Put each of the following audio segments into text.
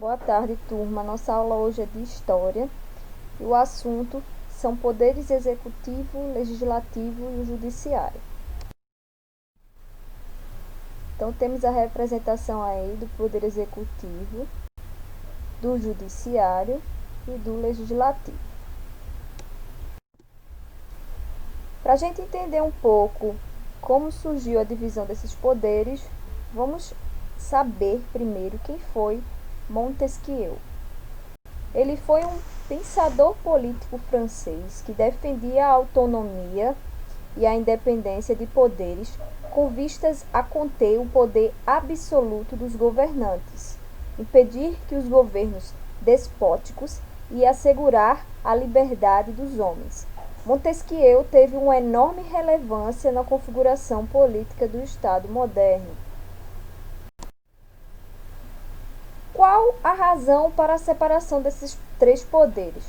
Boa tarde, turma. Nossa aula hoje é de História e o assunto são poderes executivo, legislativo e o judiciário. Então, temos a representação aí do poder executivo, do judiciário e do legislativo. Para a gente entender um pouco como surgiu a divisão desses poderes, vamos saber primeiro quem foi Montesquieu. Ele foi um pensador político francês que defendia a autonomia e a independência de poderes com vistas a conter o poder absoluto dos governantes, impedir que os governos despóticos e assegurar a liberdade dos homens. Montesquieu teve uma enorme relevância na configuração política do Estado moderno. Qual a razão para a separação desses três poderes?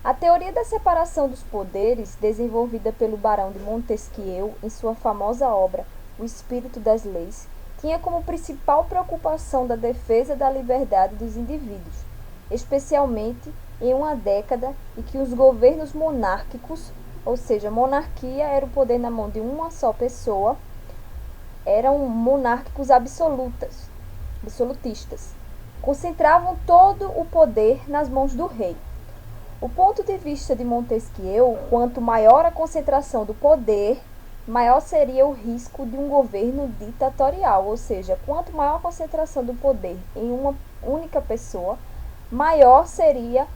A teoria da separação dos poderes, desenvolvida pelo Barão de Montesquieu em sua famosa obra O Espírito das Leis, tinha como principal preocupação da defesa da liberdade dos indivíduos, especialmente em uma década em que os governos monárquicos, ou seja, monarquia era o poder na mão de uma só pessoa, eram monárquicos absolutistas, concentravam todo o poder nas mãos do rei. O ponto de vista de Montesquieu, quanto maior a concentração do poder, maior seria o risco de um governo ditatorial, ou seja, quanto maior a concentração do poder em uma única pessoa, maior seria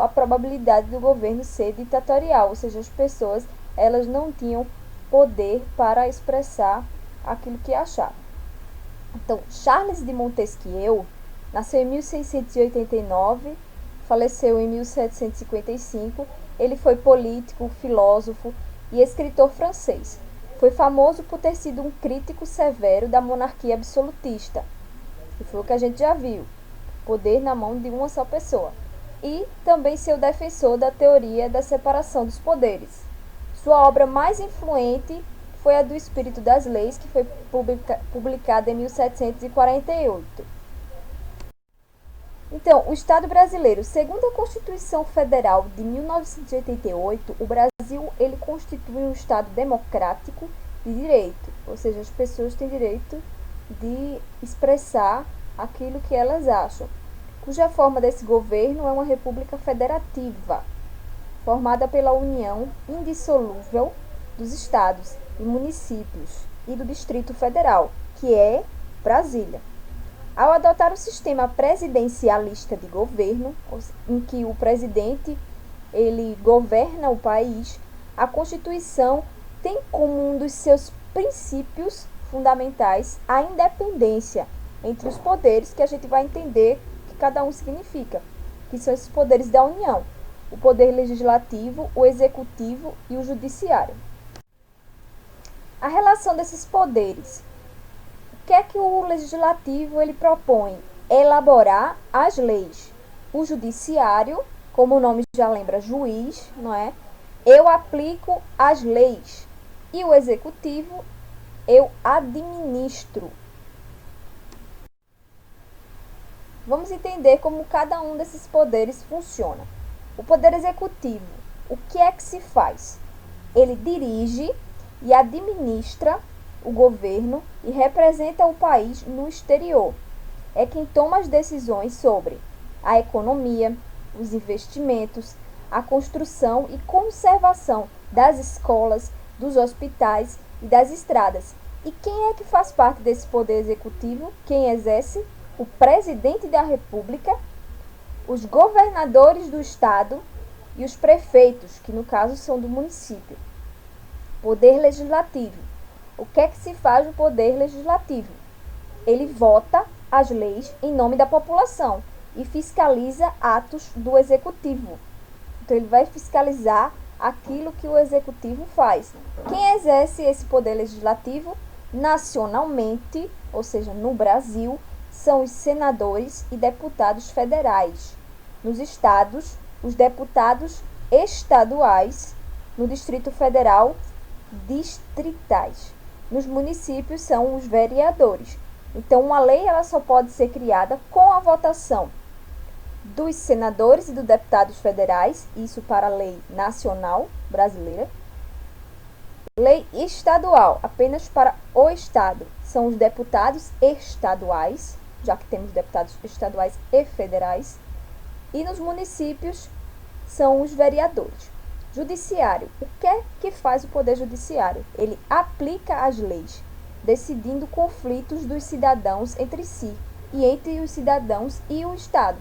a probabilidade do governo ser ditatorial, ou seja, as pessoas elas não tinham poder para expressar aquilo que achavam. Então, Charles de Montesquieu nasceu em 1689, faleceu em 1755. Ele foi político, filósofo e escritor francês. Foi famoso por ter sido um crítico severo da monarquia absolutista, que foi o que a gente já viu, poder na mão de uma só pessoa, e também seu defensor da teoria da separação dos poderes. Sua obra mais influente foi a do Espírito das Leis, que foi publicada em 1748. Então, o Estado brasileiro, segundo a Constituição Federal de 1988, o Brasil ele constitui um Estado democrático de direito, ou seja, as pessoas têm direito de expressar aquilo que elas acham, cuja forma desse governo é uma república federativa, formada pela união indissolúvel dos estados e municípios e do Distrito Federal, que é Brasília. Ao adotar o sistema presidencialista de governo, em que o presidente ele governa o país, a Constituição tem como um dos seus princípios fundamentais a independência entre os poderes, que a gente vai entender que cada um significa, que são esses poderes da União: o poder legislativo, o executivo e o judiciário. A relação desses poderes. O que é que o legislativo ele propõe? Elaborar as leis. O judiciário, como o nome já lembra, juiz, não é? Eu aplico as leis. E o executivo, eu administro. Vamos entender como cada um desses poderes funciona. O poder executivo, o que é que se faz? Ele dirige e administra o governo e representa o país no exterior. É quem toma as decisões sobre a economia, os investimentos, a construção e conservação das escolas, dos hospitais e das estradas. E quem é que faz parte desse poder executivo? Quem exerce? O presidente da República, os governadores do estado e os prefeitos, que no caso são do município. Poder legislativo. O que é que se faz no poder legislativo? Ele vota as leis em nome da população e fiscaliza atos do executivo. Então, ele vai fiscalizar aquilo que o executivo faz. Quem exerce esse poder legislativo nacionalmente, ou seja, no Brasil, são os senadores e deputados federais. Nos estados, os deputados estaduais. No Distrito Federal, distritais. Nos municípios são os vereadores. Então, uma lei ela só pode ser criada com a votação dos senadores e dos deputados federais, isso para a lei nacional brasileira. Lei estadual, apenas para o estado, são os deputados estaduais, já que temos deputados estaduais e federais. E nos municípios são os vereadores. Judiciário, o que é que faz o Poder Judiciário? Ele aplica as leis, decidindo conflitos dos cidadãos entre si e entre os cidadãos e o Estado.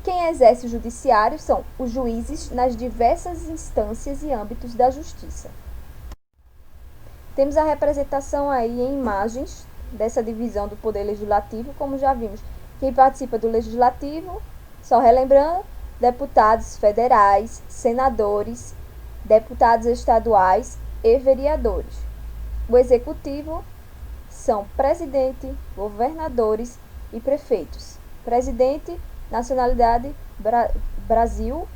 Quem exerce o judiciário são os juízes nas diversas instâncias e âmbitos da justiça. Temos a representação aí em imagens dessa divisão do Poder Legislativo, como já vimos. Quem participa do Legislativo, só relembrando, deputados federais, senadores, deputados estaduais e vereadores. O Executivo são presidente, governadores e prefeitos. Presidente, nacionalidade Brasil,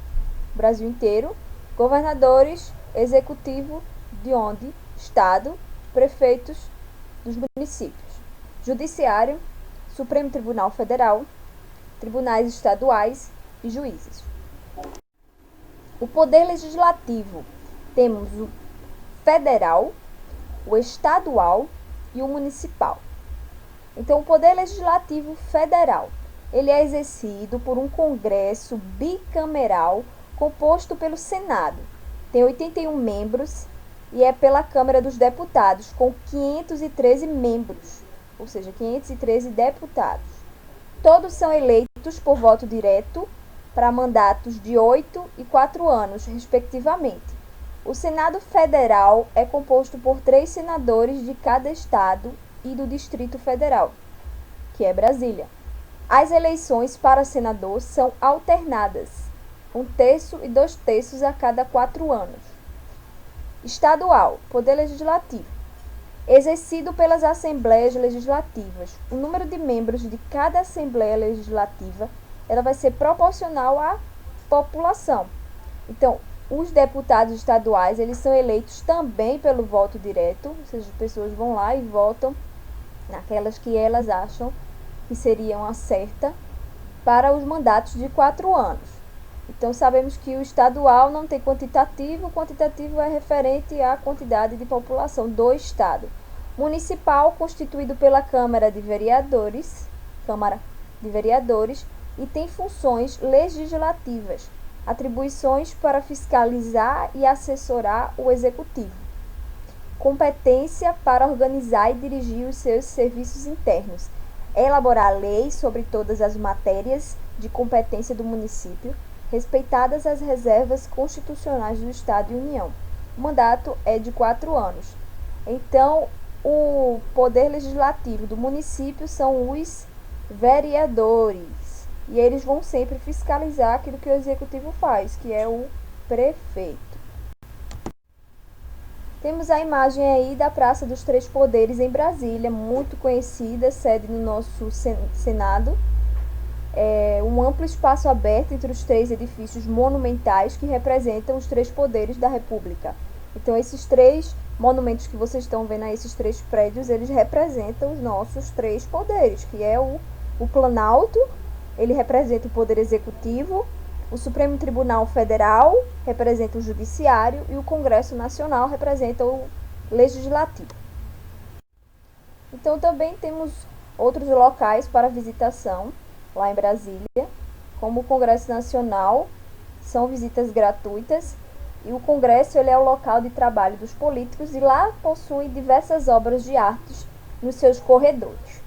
Brasil inteiro. Governadores, executivo de onde? Estado, prefeitos dos municípios. Judiciário, Supremo Tribunal Federal, tribunais estaduais e juízes. O Poder Legislativo, temos o federal, o estadual e o municipal. Então, o Poder Legislativo Federal, ele é exercido por um Congresso bicameral composto pelo Senado. Tem 81 membros e é pela Câmara dos Deputados, com 513 membros, ou seja, 513 deputados. Todos são eleitos por voto direto para mandatos de 8 e 4 anos, respectivamente. O Senado Federal é composto por 3 senadores de cada estado e do Distrito Federal, que é Brasília. As eleições para senador são alternadas, 1/3 e 2/3 a cada 4 anos. Estadual, Poder Legislativo, exercido pelas Assembleias Legislativas. O número de membros de cada Assembleia Legislativa ela vai ser proporcional à população. Então, os deputados estaduais, eles são eleitos também pelo voto direto, ou seja, as pessoas vão lá e votam naquelas que elas acham que seriam a certa para os mandatos de 4 anos. Então, sabemos que o estadual não tem quantitativo, o quantitativo é referente à quantidade de população do estado. Municipal, constituído pela Câmara de Vereadores, e tem funções legislativas, atribuições para fiscalizar e assessorar o executivo, competência para organizar e dirigir os seus serviços internos, elaborar leis sobre todas as matérias de competência do município, respeitadas as reservas constitucionais do Estado e União. O mandato é de 4 anos. Então, o poder legislativo do município são os vereadores. E eles vão sempre fiscalizar aquilo que o executivo faz, que é o prefeito. Temos a imagem aí da Praça dos Três Poderes em Brasília, muito conhecida, sede no nosso Senado. É um amplo espaço aberto entre os 3 edifícios monumentais que representam os 3 poderes da República. Então, esses 3 monumentos que vocês estão vendo aí, esses 3 prédios, eles representam os nossos 3 poderes, que é o Planalto, ele representa o Poder Executivo, o Supremo Tribunal Federal representa o Judiciário e o Congresso Nacional representa o Legislativo. Então, também temos outros locais para visitação lá em Brasília, como o Congresso Nacional, são visitas gratuitas, e o Congresso ele é o local de trabalho dos políticos e lá possui diversas obras de artes nos seus corredores.